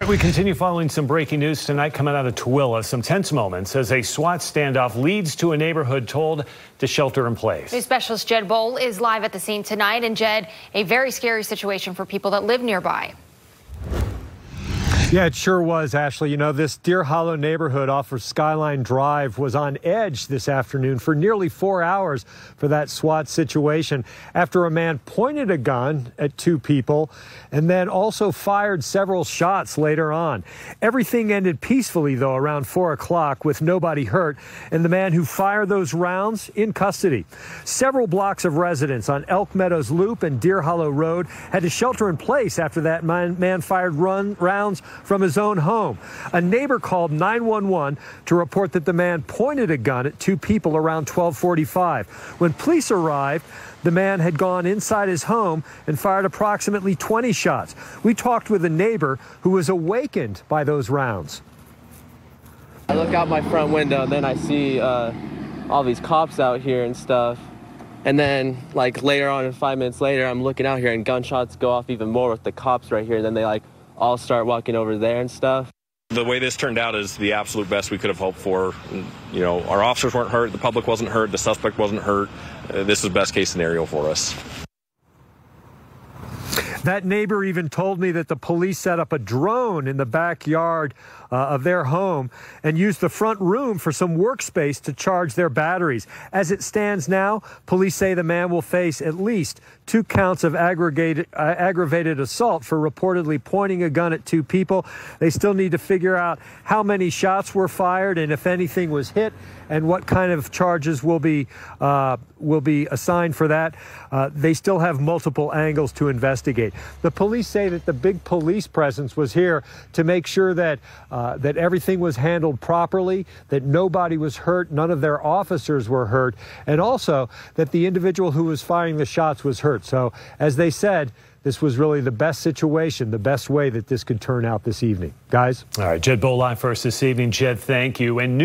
We continue following some breaking news tonight coming out of Tooele. Some tense moments as a SWAT standoff leads to a neighborhood told to shelter in place. News specialist Jed Bowl is live at the scene tonight. And Jed, a very scary situation for people that live nearby. Yeah, it sure was, Ashley. You know, this Deer Hollow neighborhood off of Skyline Drive was on edge this afternoon for nearly 4 hours for that SWAT situation after a man pointed a gun at two people and then also fired several shots later on. Everything ended peacefully, though, around 4 o'clock with nobody hurt and the man who fired those rounds in custody. Several blocks of residents on Elk Meadows Loop and Deer Hollow Road had to shelter in place after that man fired rounds from his own home. A neighbor called 911 to report that the man pointed a gun at two people around 12:45. When police arrived, the man had gone inside his home and fired approximately 20 shots. We talked with a neighbor who was awakened by those rounds. I look out my front window and then I see all these cops out here and stuff. And then, like, later on, 5 minutes later, I'm looking out here and gunshots go off even more with the cops right here. And then they, like, all start walking over there and stuff. The way this turned out is the absolute best we could have hoped for. You know, our officers weren't hurt, the public wasn't hurt, the suspect wasn't hurt. This is best case scenario for us. That neighbor even told me that the police set up a drone in the backyard of their home and used the front room for some workspace to charge their batteries. As it stands now, police say the man will face at least 2 counts of aggravated assault for reportedly pointing a gun at two people. They still need to figure out how many shots were fired and if anything was hit and what kind of charges will be assigned for that. They still have multiple angles to investigate. The police say that the big police presence was here to make sure that that everything was handled properly, that nobody was hurt, none of their officers were hurt, and also that the individual who was firing the shots was hurt. So, as they said, this was really the best situation, the best way that this could turn out this evening. Guys? All right, Jed Bowl live for us this evening. Jed, thank you. And